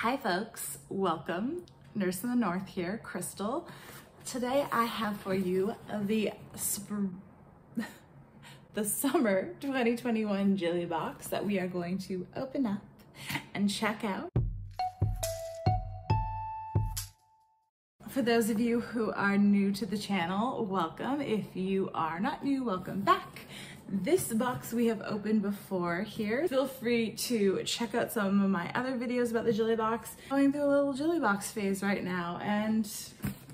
Hi folks, welcome. Nurse in the North here, Crystal. Today I have for you the summer 2021 Jilly Box that we are going to open up and check out. For those of you who are new to the channel, welcome. If you are not new, welcome back. This box we have opened before here. Feel free to check out some of my other videos about the Jilly Box. Going through a little Jilly Box phase right now, and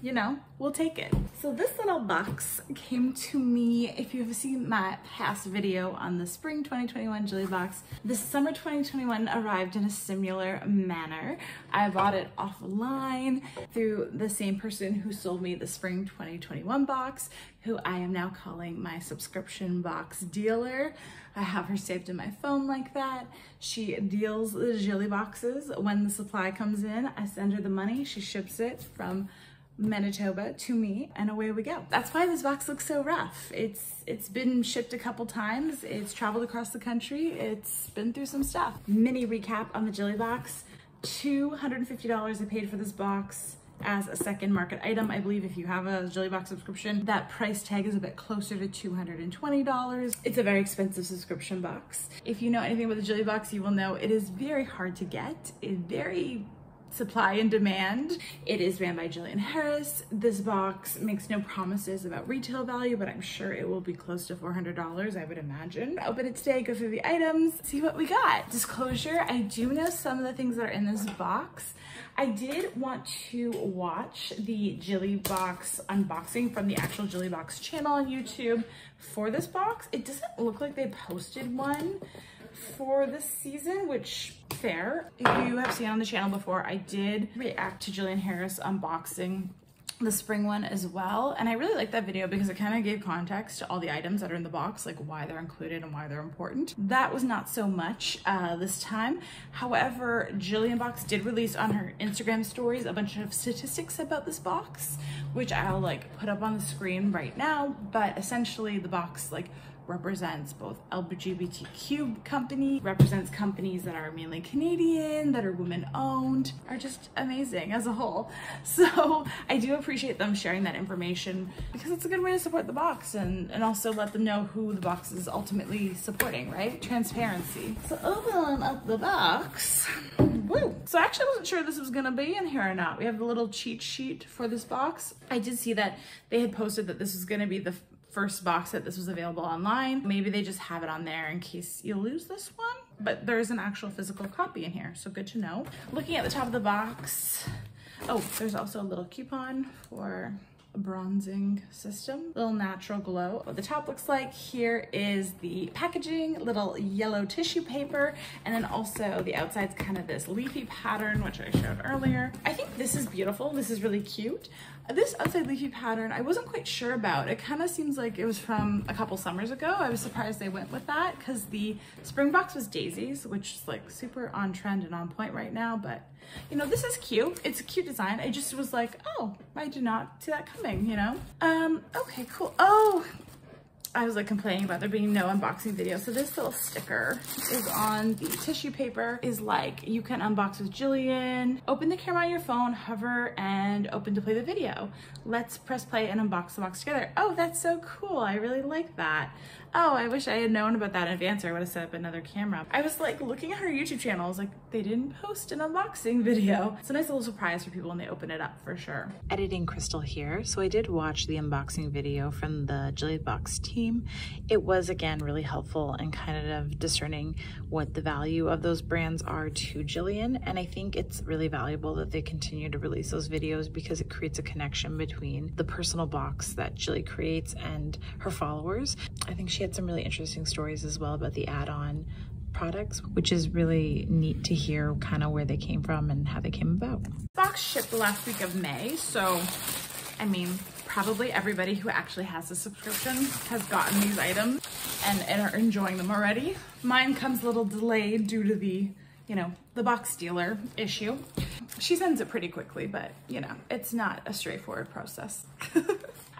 you know, we'll take it. So this little box came to me, if you've seen my past video on the spring 2021 Jilly Box, the summer 2021 arrived in a similar manner. I bought it offline through the same person who sold me the spring 2021 box, who I am now calling my subscription box dealer. I have her saved in my phone like that. She deals the Jilly Boxes. When the supply comes in, I send her the money. She ships it from Manitoba to me, and away we go. That's why this box looks so rough. It's been shipped a couple times. It's traveled across the country. It's been through some stuff. Mini recap on the Jilly Box. $250 I paid for this box as a second market item. I believe if you have a Jilly Box subscription, that price tag is a bit closer to $220. It's a very expensive subscription box. If you know anything about the Jilly Box, you will know it is very hard to get. It's very supply and demand. It is ran by Jillian Harris. This box makes no promises about retail value, but I'm sure it will be close to $400, I would imagine. Open it today, go through the items, see what we got. Disclosure, I do know some of the things that are in this box. I did want to watch the Jilly Box unboxing from the actual Jilly Box channel on YouTube for this box. It doesn't look like they posted one for this season, which fair. If you have seen on the channel before, I did react to Jillian Harris unboxing the spring one as well, and I really liked that video because it kind of gave context to all the items that are in the box, like why they're included and why they're important. That was not so much this time. However, Jillian Box did release on her Instagram stories a bunch of statistics about this box, which I'll like put up on the screen right now. But essentially the box like represents both LGBTQ company, represents companies that are mainly Canadian, that are women owned, are just amazing as a whole. So I do appreciate them sharing that information because it's a good way to support the box and also let them know who the box is ultimately supporting, right? Transparency. So open up the box. Woo. So I actually wasn't sure this was gonna be in here or not. We have the little cheat sheet for this box. I did see that they had posted that this was gonna be the first box that this was available online. Maybe they just have it on there in case you lose this one, but there's an actual physical copy in here, so good to know. Looking at the top of the box, oh, there's also a little coupon for a bronzing system, little natural glow. What the top looks like here is the packaging, little yellow tissue paper, and then also the outside's kind of this leafy pattern, which I showed earlier. I think this is beautiful. This is really cute. This outside leafy pattern, I wasn't quite sure about. It kind of seems like it was from a couple summers ago. I was surprised they went with that because the spring box was daisies, which is like super on trend and on point right now. But you know, this is cute. It's a cute design. I just was like, oh, I did not see that coming, you know? Okay, cool. Oh, I was like complaining about there being no unboxing video. So this little sticker is on the tissue paper, is like, you can unbox with Jillian. Open the camera on your phone, hover, and open to play the video. Let's press play and unbox the box together. Oh, that's so cool. I really like that. Oh, I wish I had known about that in advance, or I would have set up another camera. I was like looking at her YouTube channel, I was like, they didn't post an unboxing video. It's a nice little surprise for people when they open it up, for sure. Editing Crystal here. So I did watch the unboxing video from the Jilly Box team. It was, again, really helpful and kind of discerning what the value of those brands are to Jillian. And I think it's really valuable that they continue to release those videos because it creates a connection between the personal box that Jilly creates and her followers. I think she had some really interesting stories as well about the add-on products, which is really neat to hear kind of where they came from and how they came about. Box shipped the last week of May, so I mean, probably everybody who actually has a subscription has gotten these items and are enjoying them already. Mine comes a little delayed due to the, you know, the box dealer issue. She sends it pretty quickly, but you know, it's not a straightforward process.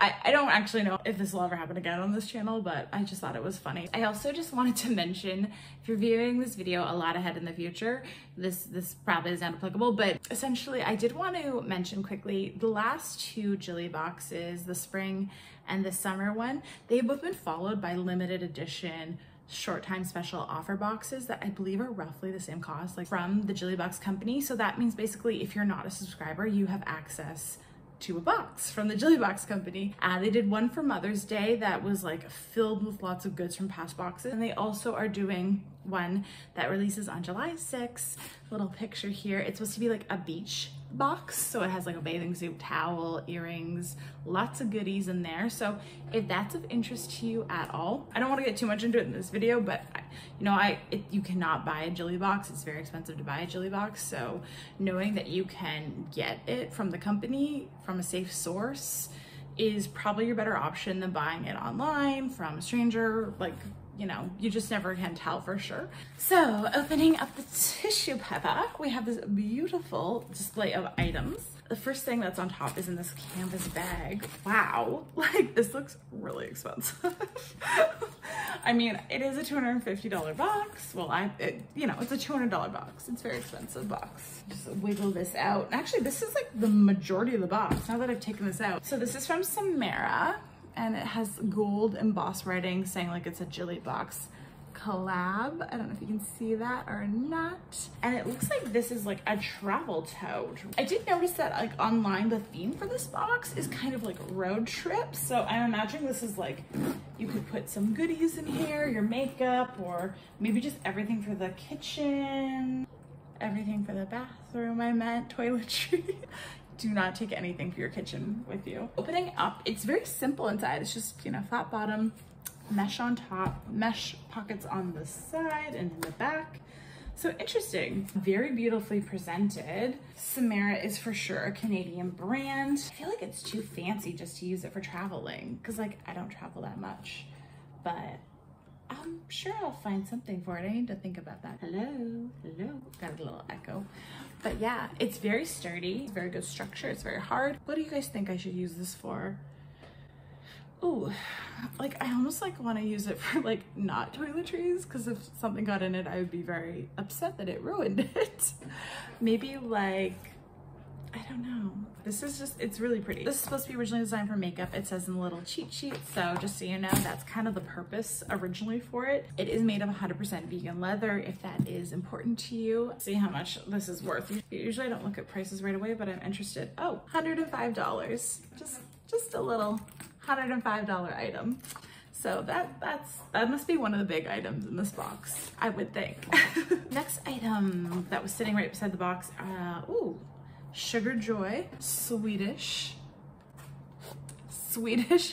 I don't actually know if this will ever happen again on this channel, but I just thought it was funny. I also just wanted to mention, if you're viewing this video a lot ahead in the future, this probably is not applicable, but essentially I did want to mention quickly the last two Jilly boxes, the spring and the summer one, they've both been followed by limited edition short time special offer boxes that I believe are roughly the same cost, like from the Jilly Box company. So that means basically if you're not a subscriber, you have access to a box from the Jilly Box company. They did one for Mother's Day that was like filled with lots of goods from past boxes. And they also are doing one that releases on July 6th. Little picture here. It's supposed to be like a beach box. So it has like a bathing suit, towel, earrings, lots of goodies in there. So if that's of interest to you at all, I don't want to get too much into it in this video, but you know, you cannot buy a Jilly Box. It's very expensive to buy a Jilly Box. So knowing that you can get it from the company, from a safe source, is probably your better option than buying it online from a stranger. Like, you know, you just never can tell for sure. So opening up the tissue paper, we have this beautiful display of items. The first thing that's on top is in this canvas bag. Wow, like this looks really expensive. I mean, it is a $250 box. Well, you know, it's a $200 box. It's a very expensive box. Just wiggle this out. Actually, this is like the majority of the box now that I've taken this out. So this is from Samara, and it has gold embossed writing saying like it's a Jilly Box collab. I don't know if you can see that or not. And it looks like this is like a travel tote. I did notice that like online the theme for this box is kind of like road trip. So I'm imagining this is like, you could put some goodies in here, your makeup, or maybe just everything for the kitchen, everything for the bathroom, I meant toiletry. Do not take anything for your kitchen with you. Opening up, it's very simple inside. It's just, you know, flat bottom, mesh on top, mesh pockets on the side and in the back. So interesting, very beautifully presented. Samara is for sure a Canadian brand. I feel like it's too fancy just to use it for traveling, because like I don't travel that much, but I'm sure I'll find something for it. I need to think about that. Hello, hello, got a little echo. But yeah, it's very sturdy, very good structure. It's very hard. What do you guys think I should use this for? Ooh, like I almost like want to use it for like not toiletries, because if something got in it, I would be very upset that it ruined it. Maybe like, I don't know. This is just, it's really pretty. This is supposed to be originally designed for makeup. It says in the little cheat sheet. So just so you know, that's kind of the purpose originally for it. It is made of 100% vegan leather, if that is important to you. See how much this is worth. Usually I don't look at prices right away, but I'm interested. Oh, $105. Just a little $105 item. So that must be one of the big items in this box, I would think. Next item that was sitting right beside the box, ooh, Sugarjoy, Swedish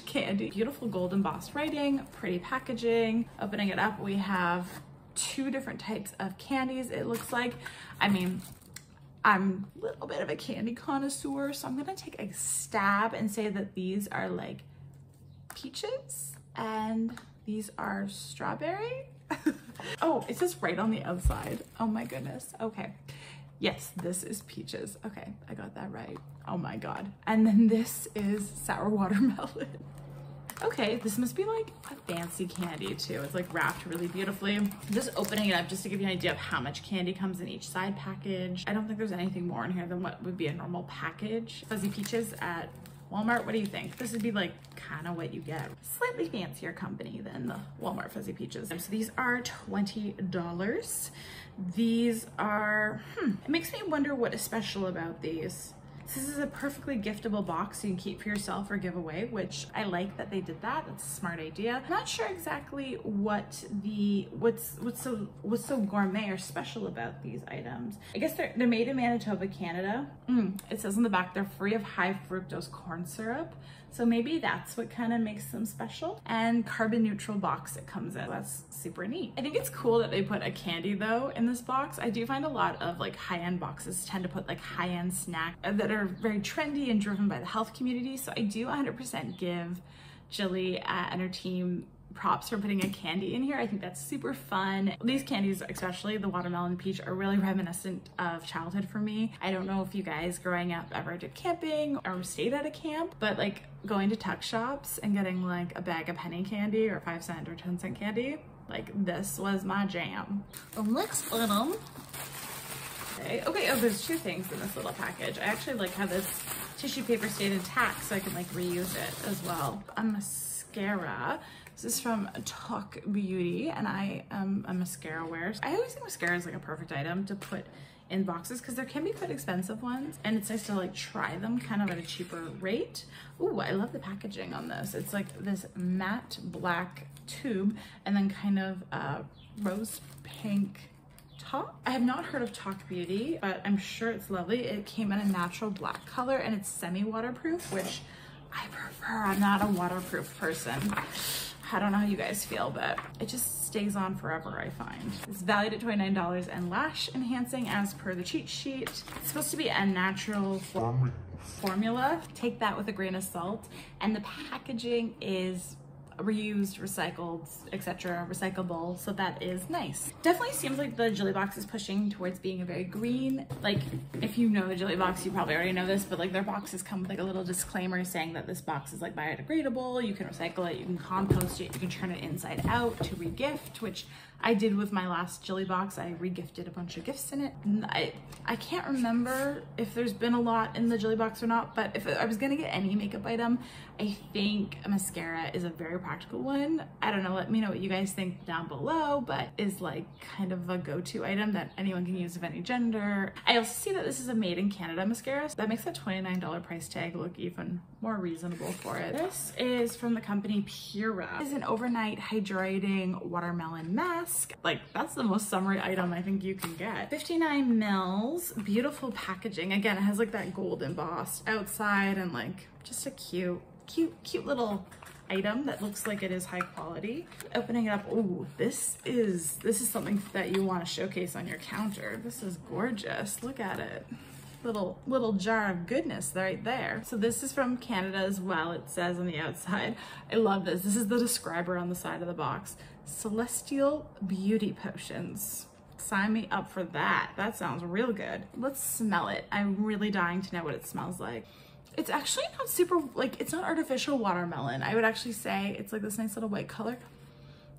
candy. Beautiful gold embossed writing, pretty packaging. Opening it up, we have two different types of candies, it looks like. I mean, I'm a little bit of a candy connoisseur, so I'm gonna take a stab and say that these are like peaches and these are strawberry. Oh, it says right on the outside. Oh my goodness, okay. Yes, this is peaches. Okay, I got that right. Oh my God. And then this is sour watermelon. Okay, this must be like a fancy candy too. It's like wrapped really beautifully. Just opening it up just to give you an idea of how much candy comes in each side package. I don't think there's anything more in here than what would be a normal package. Fuzzy peaches at Walmart, what do you think? This would be like kind of what you get. Slightly fancier company than the Walmart Fuzzy Peaches. So these are $20. These are, it makes me wonder what is special about these. This is a perfectly giftable box you can keep for yourself or give away, which I like that they did that. That's a smart idea. I'm not sure exactly what's so gourmet or special about these items. I guess they're made in Manitoba, Canada. It says on the back they're free of high fructose corn syrup. So maybe that's what kind of makes them special. And carbon neutral box it comes in. That's super neat. I think it's cool that they put a candy though in this box. I do find a lot of like high-end boxes tend to put like high-end snacks that are very trendy and driven by the health community. So I do 100% give Jilly and her team props for putting a candy in here. I think that's super fun. These candies, especially the watermelon and peach, are really reminiscent of childhood for me. I don't know if you guys growing up ever did camping or stayed at a camp, but like going to tuck shops and getting like a bag of penny candy or 5-cent or 10-cent candy, like this was my jam. The next item. Okay, oh, there's 2 things in this little package. I actually like how this tissue paper stayed intact so I can like reuse it as well. A mascara. This is from Tok Beauty, and I am a mascara wearer. I always think mascara is like a perfect item to put in boxes because there can be quite expensive ones, and it's nice to like try them kind of at a cheaper rate. Ooh, I love the packaging on this. It's like this matte black tube and then kind of rose pink top. I have not heard of Tok Beauty, but I'm sure it's lovely. It came in a natural black color and it's semi-waterproof, which I prefer. I'm not a waterproof person. I don't know how you guys feel, but it just stays on forever, I find. It's valued at $29 and lash enhancing as per the cheat sheet. It's supposed to be a natural formula. Take that with a grain of salt. And the packaging is reused, recycled, etc., recyclable, so that is nice. Definitely seems like the Jilly Box is pushing towards being a very green, like if you know the Jilly Box, you probably already know this, but like their boxes come with like a little disclaimer saying that this box is like biodegradable, you can recycle it, you can compost it, you can turn it inside out to regift, which I did with my last Jilly Box. I regifted a bunch of gifts in it. I can't remember if there's been a lot in the Jilly Box or not, but if I was gonna get any makeup item, I think a mascara is a very practical one. I don't know, let me know what you guys think down below, but is like kind of a go-to item that anyone can use of any gender. I also see that this is a made in Canada mascara, so that makes that $29 price tag look even more reasonable for it. This is from the company Pura. It is an overnight hydrating watermelon mask. Like that's the most summery item I think you can get. 59 mils, beautiful packaging. Again, it has like that gold embossed outside and like just a cute little item that looks like it is high quality. Opening it up, ooh, this is something that you want to showcase on your counter. This is gorgeous. Look at it. Little jar of goodness right there. So this is from Canada as well, it says on the outside. I love this. This is the describer on the side of the box. Celestial Beauty Potions. Sign me up for that. That sounds real good. Let's smell it. I'm really dying to know what it smells like. It's actually not super, like, it's not artificial watermelon. I would actually say it's like this nice little white color.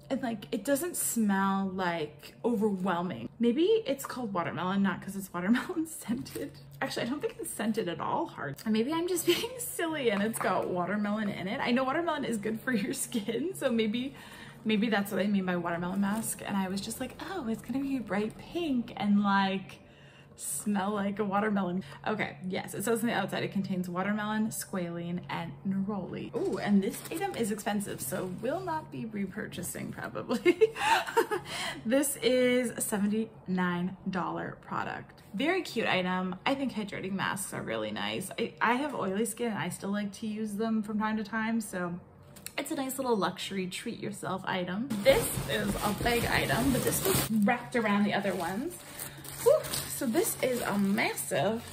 And like, it doesn't smell like overwhelming. Maybe it's called watermelon, not because it's watermelon scented. Actually, I don't think it's scented at all hard. And maybe I'm just being silly and it's got watermelon in it. I know watermelon is good for your skin, so maybe that's what I mean by watermelon mask. And I was just like, oh, it's gonna be bright pink and like, smell like a watermelon. Okay, yes, it says on the outside it contains watermelon, squalene, and neroli. Ooh, and this item is expensive, so will not be repurchasing probably. This is a $79 product. Very cute item. I think hydrating masks are really nice. I have oily skin and I still like to use them from time to time, so it's a nice little luxury treat yourself item. This is a big item, but this was wrapped around the other ones. Whew. So this is a massive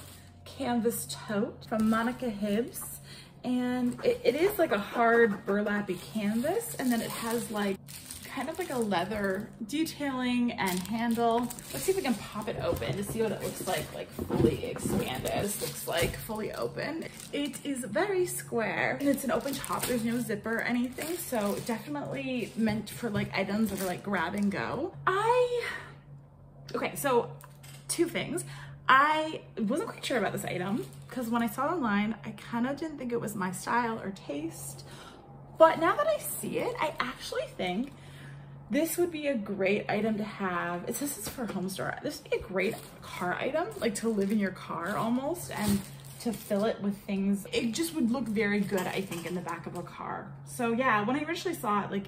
canvas tote from Monika Hibbs, and it is like a hard burlappy canvas, and then it has like kind of like a leather detailing and handle. Let's see if we can pop it open to see what it looks like fully expanded. This looks like fully open. It is very square and it's an open top. There's no zipper or anything, so definitely meant for like items that are like grab and go. Okay, so 2 things. I wasn't quite sure about this item because when I saw it online, I kind of didn't think it was my style or taste. But now that I see it, I actually think this would be a great item to have. It says it's for home store. This would be a great car item, like to live in your car almost and to fill it with things. It just would look very good, I think, in the back of a car. So yeah, when I originally saw it, like,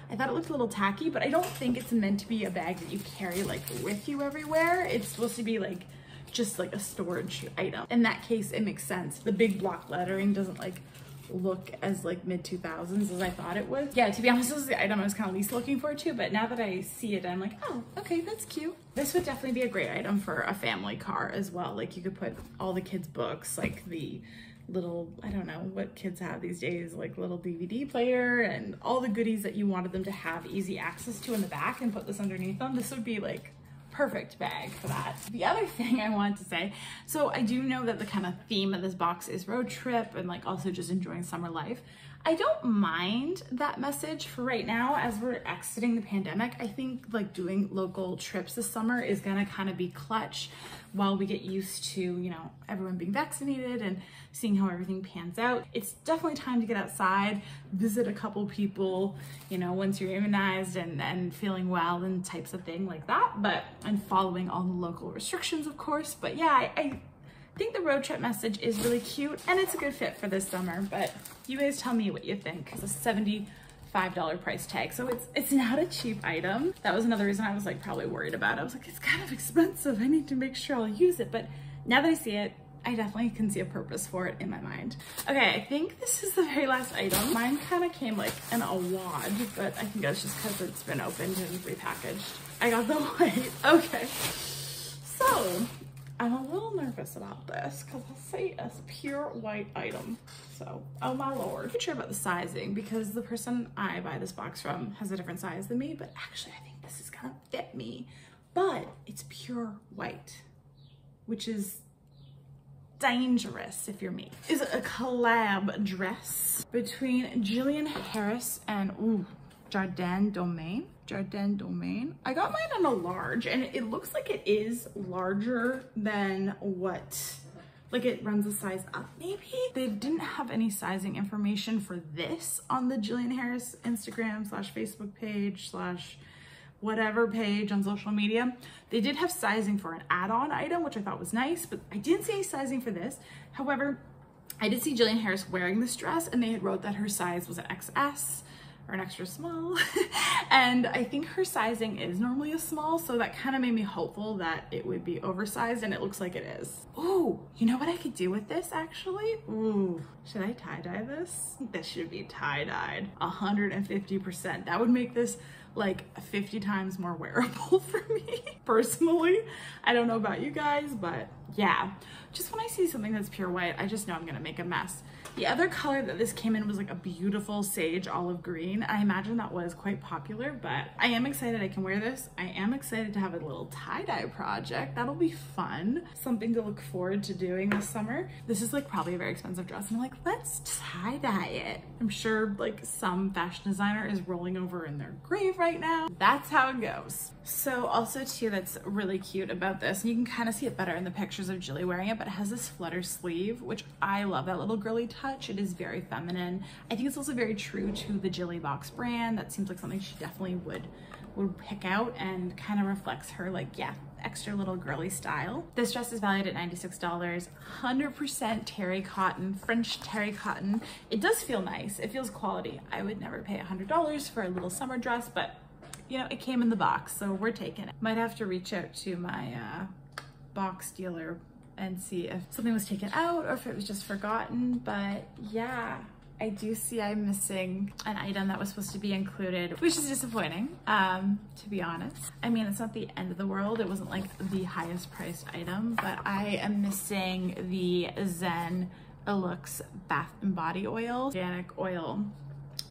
I thought it looked a little tacky, but I don't think it's meant to be a bag that you carry like with you everywhere. It's supposed to be like just like a storage item. In that case, it makes sense. The big block lettering doesn't like look as like mid-2000s as I thought it would. Yeah, to be honest, this is the item I was kind of least looking for too, but now that I see it, I'm like, oh, okay, that's cute. This would definitely be a great item for a family car as well. Like you could put all the kids' books, like the little, I don't know what kids have these days, like little DVD player and all the goodies that you wanted them to have easy access to in the back, and put this underneath them. This would be like perfect bag for that. The other thing I wanted to say, so I do know that the kind of theme of this box is road trip and like also just enjoying summer life. I don't mind that message for right now as we're exiting the pandemic. I think like doing local trips this summer is gonna kind of be clutch while we get used to, you know, everyone being vaccinated and seeing how everything pans out. It's definitely time to get outside, visit a couple people, you know, once you're immunized and feeling well and types of thing like that, and following all the local restrictions, of course. But yeah, I think the road trip message is really cute and it's a good fit for this summer, but you guys tell me what you think. It's a $75 price tag, so it's not a cheap item. That was another reason I was like probably worried about it. I was like, it's kind of expensive. I need to make sure I'll use it, but now that I see it, I definitely can see a purpose for it in my mind. Okay, I think this is the very last item. Mine kind of came like in a wad, but I think that's just because it's been opened and repackaged. I got the white. Okay, so I'm a little nervous about this because I see it's a pure white item. So, oh my Lord. I'm not sure about the sizing because the person I buy this box from has a different size than me, but actually I think this is gonna fit me. But it's pure white, which is dangerous if you're me. Is a collab dress between Jillian Harris and Jardines Domaine. Jardines Domaine. I got mine in a large and it looks like it is larger than what, like it runs a size up maybe. They didn't have any sizing information for this on the Jillian Harris Instagram / Facebook page / whatever page on social media. They did have sizing for an add-on item, which I thought was nice, but I didn't see any sizing for this. However, I did see Jillian Harris wearing this dress and they had wrote that her size was an XS or an extra small. And I think her sizing is normally a small, so that kind of made me hopeful that it would be oversized, and it looks like it is. Ooh, you know what I could do with this actually? Ooh, should I tie-dye this? This should be tie-dyed 150%. That would make this like 50 times more wearable for me personally. I don't know about you guys, but yeah, just when I see something that's pure white, I just know I'm gonna make a mess. The other color that this came in was like a beautiful sage olive green. I imagine that was quite popular, but I am excited I can wear this. I am excited to have a little tie-dye project. That'll be fun. Something to look forward to doing this summer. This is like probably a very expensive dress. I'm like, let's tie-dye it. I'm sure like some fashion designer is rolling over in their grave right now. That's how it goes. So also too, that's really cute about this, and you can kind of see it better in the pictures of Jilly wearing it, but it has this flutter sleeve, which I love that little girly touch. It is very feminine. I think it's also very true to the Jilly Box brand. That seems like something she definitely would pick out and kind of reflects her like, yeah, extra little girly style. This dress is valued at $96, 100% terry cotton, French terry cotton. It does feel nice. It feels quality. I would never pay $100 for a little summer dress, but you know, it came in the box, so we're taking it. Might have to reach out to my box dealer and see if something was taken out or if it was just forgotten, but yeah. I do see I'm missing an item that was supposed to be included, which is disappointing, to be honest. I mean, it's not the end of the world. It wasn't like the highest priced item, but I am missing the Zen Elux Bath and Body Oil, organic oil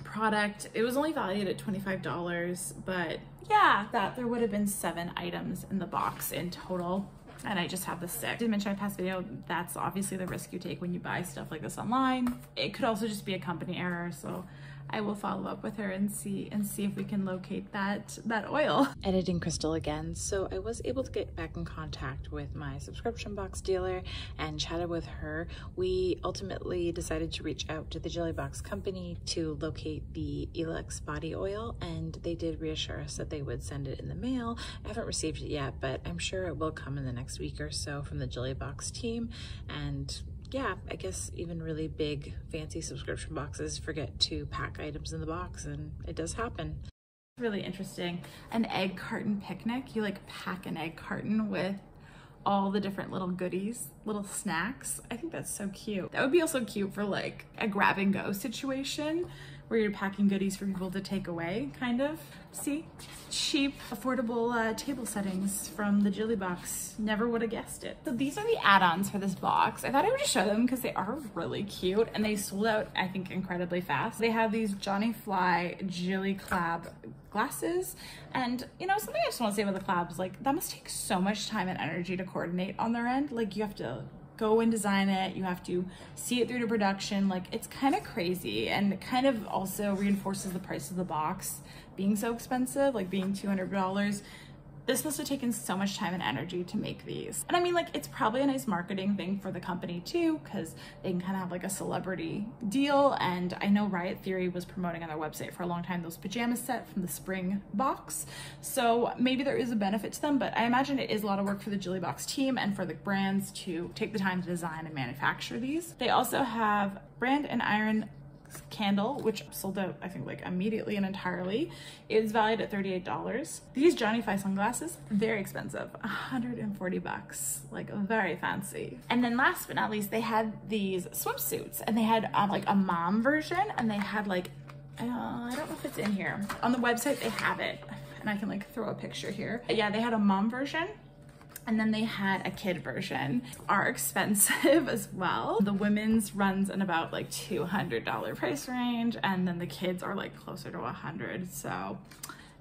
product. It was only valued at $25, but yeah, that there would have been 7 items in the box in total. And I just have the 6. I did mention in my past video, that's obviously the risk you take when you buy stuff like this online. It could also just be a company error, so I will follow up with her and see if we can locate that oil. Editing Crystal again. So I was able to get back in contact with my subscription box dealer and chatted with her. We ultimately decided to reach out to the Jilly Box company to locate the Elu Body Oil, and they did reassure us that they would send it in the mail. I haven't received it yet, but I'm sure it will come in the next week or so from the Jilly Box team. And yeah, I guess even really big fancy subscription boxes forget to pack items in the box, and it does happen. Really interesting. An egg carton picnic. You like pack an egg carton with all the different little goodies, little snacks. I think that's so cute. That would be also cute for like a grab and go situation where where you're packing goodies for people to take away, kind of. See? Cheap, affordable table settings from the Jilly Box. Never would have guessed it. So these are the add-ons for this box. I thought I would just show them because they are really cute and they sold out, I think, incredibly fast. They have these Johnny Fly Jilly Collab glasses, and you know, something I just want to say about the collabs, like that must take so much time and energy to coordinate on their end. Like you have to go and design it, you have to see it through to production. Like it's kind of crazy, and it kind of also reinforces the price of the box being so expensive, like being $200. This must have taken so much time and energy to make these. And I mean, like, it's probably a nice marketing thing for the company too, because they can kind of have like a celebrity deal. And I know Riot Theory was promoting on their website for a long time those pajama set from the spring box. So maybe there is a benefit to them, but I imagine it is a lot of work for the Jilly Box team and for the brands to take the time to design and manufacture these. They also have brand and iron candle, which sold out, I think, like immediately and entirely. It's valued at $38. These Johnny Fly sunglasses, very expensive, 140 bucks, like very fancy. And then last but not least, they had these swimsuits, and they had like a mom version, and they had like, I don't know if it's in here. On the website, they have it, and I can like throw a picture here. Yeah, they had a mom version, and then they had a kid version. Are expensive as well. The women's runs in about like $200 price range, and then the kids are like closer to 100. So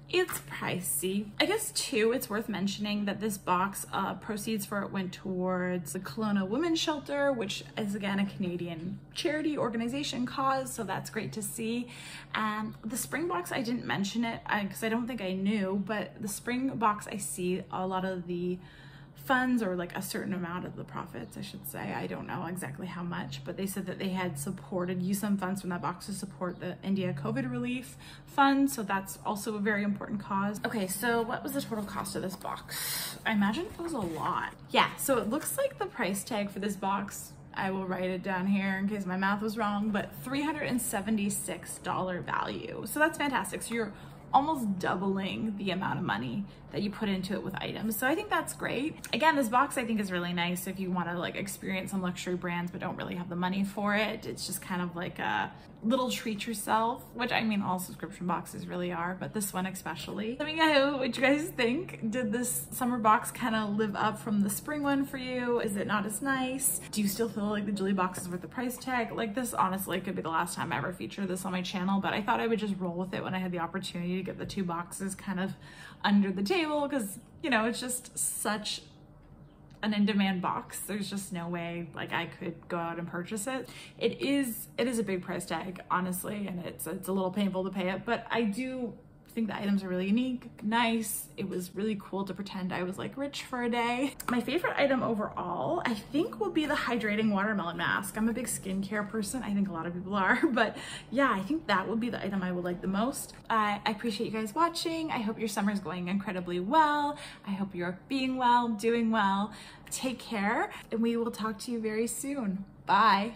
it's pricey. I guess too, it's worth mentioning that this box, proceeds for it went towards the Kelowna Women's Shelter, which is again a Canadian charity organization cause, so that's great to see. The spring box, I didn't mention it because I don't think I knew, but the spring box, I see a lot of the funds, or like a certain amount of the profits, I should say. I don't know exactly how much, but they said that they had used some funds from that box to support the India COVID relief fund. So that's also a very important cause. Okay, so what was the total cost of this box? I imagine it was a lot. Yeah, so it looks like the price tag for this box, I will write it down here in case my math was wrong, but $376 value. So that's fantastic. So you're almost doubling the amount of money that you put into it with items. So I think that's great. Again, this box I think is really nice if you want to like experience some luxury brands but don't really have the money for it. It's just kind of like a little treat yourself, which I mean all subscription boxes really are, but this one especially. Let me know what you guys think. Did this summer box kind of live up from the spring one for you? Is it not as nice? Do you still feel like the Jilly Box is worth the price tag? Like this honestly could be the last time I ever feature this on my channel, but I thought I would just roll with it when I had the opportunity to get the two boxes kind of under the table, because you know, it's just such an in-demand box. There's just no way like I could go out and purchase it. It is a big price tag, honestly, and it's a little painful to pay it, but I do think the items are really unique, nice. It was really cool to pretend I was like rich for a day. My favorite item overall, I think, will be the Hydrating Watermelon Mask. I'm a big skincare person. I think a lot of people are, but yeah, I think that would be the item I would like the most. I appreciate you guys watching. I hope your summer is going incredibly well. I hope you're being well, doing well. Take care, and we will talk to you very soon. Bye.